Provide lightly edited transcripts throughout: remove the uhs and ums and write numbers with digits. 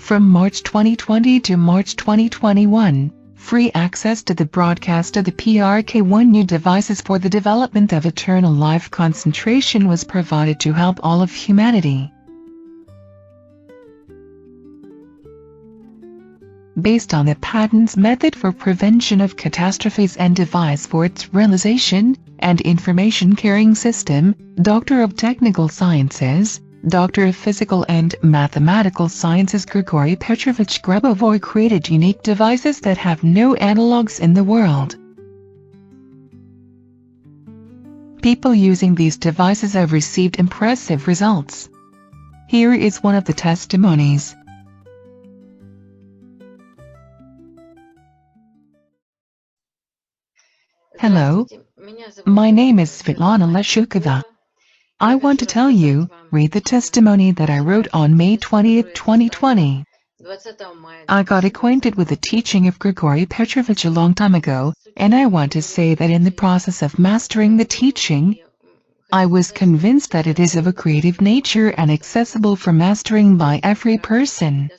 From March 2020 to March 2021, free access to the broadcast of the PRK1 new devices for the development of eternal life concentration was provided to help all of humanity. Based on the patent's method for prevention of catastrophes and device for its realization, and information carrying system, Doctor of Technical Sciences, Doctor of Physical and Mathematical Sciences Grigory Petrovich Grabovoi created unique devices that have no analogs in the world. People using these devices have received impressive results. Here is one of the testimonies. Hello, my name is Svetlana Leshukova. I want to tell you, read the testimony that I wrote on May 20, 2020. I got acquainted with the teaching of Grigory Petrovich a long time ago, and I want to say that in the process of mastering the teaching, I was convinced that it is of a creative nature and accessible for mastering by every person.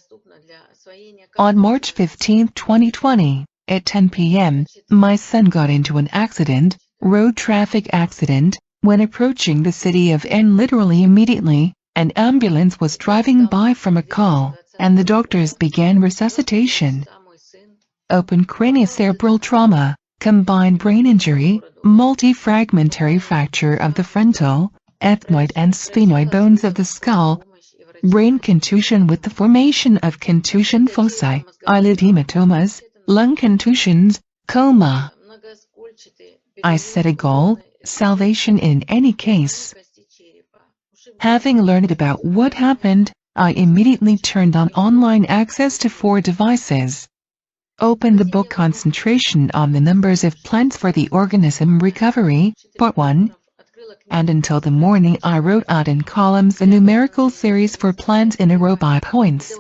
On March 15, 2020, at 10 p.m., my son got into an accident, road traffic accident, when approaching the city of N. Literally immediately, an ambulance was driving by from a call, and the doctors began resuscitation. Open craniocerebral trauma, combined brain injury, multi-fragmentary fracture of the frontal, ethmoid and sphenoid bones of the skull, brain contusion with the formation of contusion foci, eyelid hematomas, lung contusions, coma. I set a goal, salvation in any case. Having learned about what happened, I immediately turned on online access to 4 devices. Opened the book Concentration on the Numbers of Plants for the Organism Recovery, Part 1. And until the morning I wrote out in columns the numerical series for plants in a row by points.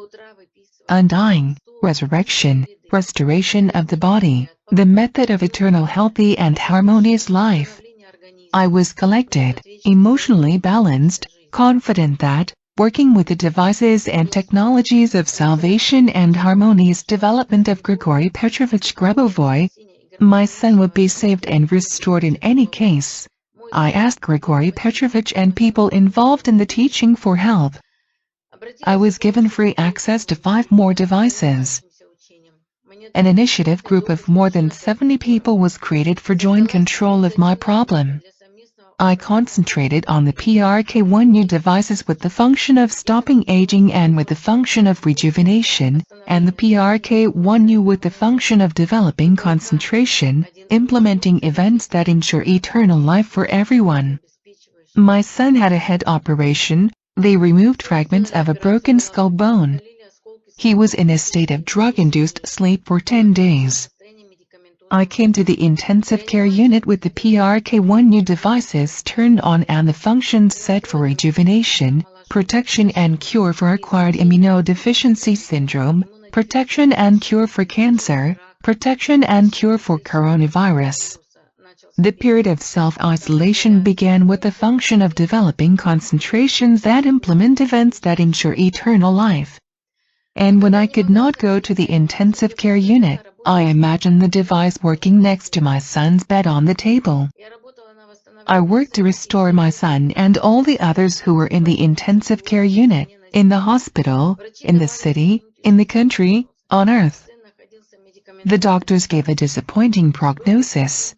Undying, resurrection, restoration of the body, the method of eternal healthy and harmonious life. I was collected, emotionally balanced, confident that, working with the devices and technologies of salvation and harmonious development of Grigory Petrovich Grabovoi, my son would be saved and restored in any case. I asked Grigory Petrovich and people involved in the teaching for help. I was given free access to 5 more devices. An initiative group of more than 70 people was created for joint control of my problem. I concentrated on the PRK1 new devices with the function of stopping aging and with the function of rejuvenation, and the PRK1 new with the function of developing concentration, implementing events that ensure eternal life for everyone. My son had a head operation. They removed fragments of a broken skull bone. He was in a state of drug-induced sleep for 10 days. I came to the intensive care unit with the PRK1 new devices turned on and the functions set for rejuvenation, protection and cure for acquired immunodeficiency syndrome, protection and cure for cancer, protection and cure for coronavirus. The period of self-isolation began with the function of developing concentrations that implement events that ensure eternal life. And when I could not go to the intensive care unit, I imagined the device working next to my son's bed on the table. I worked to restore my son and all the others who were in the intensive care unit, in the hospital, in the city, in the country, on earth. The doctors gave a disappointing prognosis.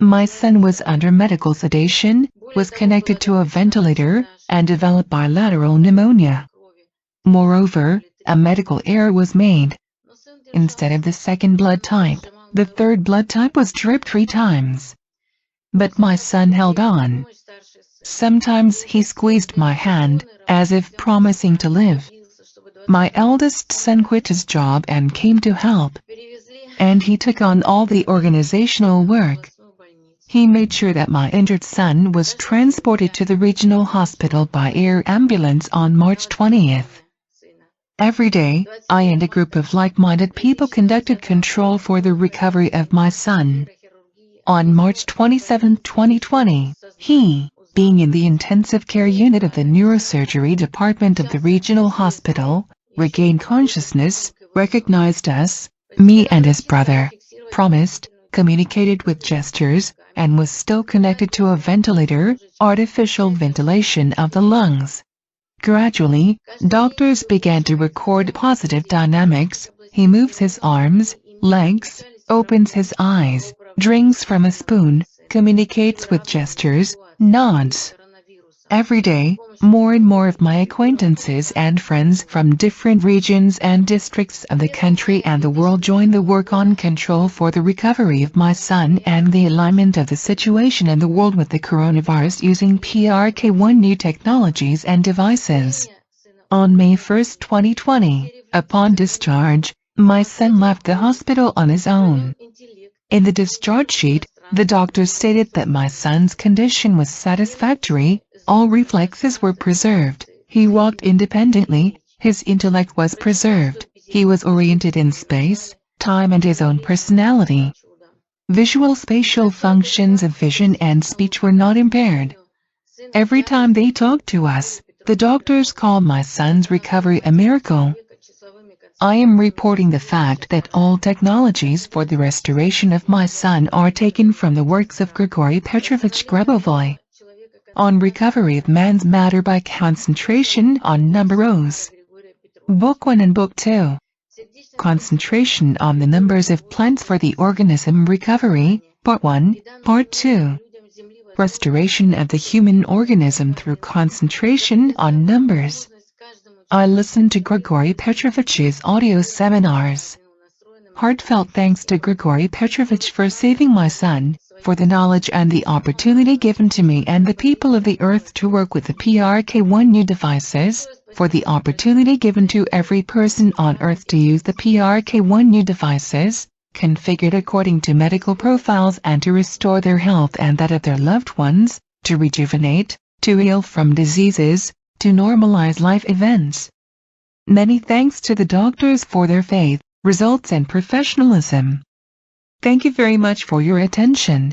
My son was under medical sedation, was connected to a ventilator, and developed bilateral pneumonia. Moreover, a medical error was made. Instead of the second blood type, the third blood type was dripped 3 times. But my son held on. Sometimes he squeezed my hand, as if promising to live. My eldest son quit his job and came to help. And he took on all the organizational work. He made sure that my injured son was transported to the regional hospital by air ambulance on March 20th. Every day, I and a group of like-minded people conducted control for the recovery of my son. On March 27, 2020, he, being in the intensive care unit of the neurosurgery department of the regional hospital, regained consciousness, recognized us, me and his brother, promised, communicated with gestures, and was still connected to a ventilator, artificial ventilation of the lungs. Gradually, doctors began to record positive dynamics. He moves his arms, legs, opens his eyes, drinks from a spoon, communicates with gestures, nods. Every day, more and more of my acquaintances and friends from different regions and districts of the country and the world join the work on control for the recovery of my son and the alignment of the situation in the world with the coronavirus using PRK1 new technologies and devices. On May 1, 2020, upon discharge, my son left the hospital on his own. In the discharge sheet, the doctor stated that my son's condition was satisfactory, all reflexes were preserved, he walked independently, his intellect was preserved, he was oriented in space, time and his own personality. Visual spatial functions of vision and speech were not impaired. Every time they talked to us, the doctors called my son's recovery a miracle. I am reporting the fact that all technologies for the restoration of my son are taken from the works of Grigory Petrovich GRABOVOI. On recovery of man's matter by concentration on numbers. Book 1 and Book 2. Concentration on the numbers of plants for the organism recovery, Part 1, Part 2. Restoration of the human organism through concentration on numbers. I listened to Grigory Petrovich's audio seminars. Heartfelt thanks to Grigory Petrovich for saving my son, for the knowledge and the opportunity given to me and the people of the earth to work with the PRK1 new devices, for the opportunity given to every person on earth to use the PRK1 new devices, configured according to medical profiles and to restore their health and that of their loved ones, to rejuvenate, to heal from diseases, to normalize life events. Many thanks to the doctors for their faith, results and professionalism. Thank you very much for your attention.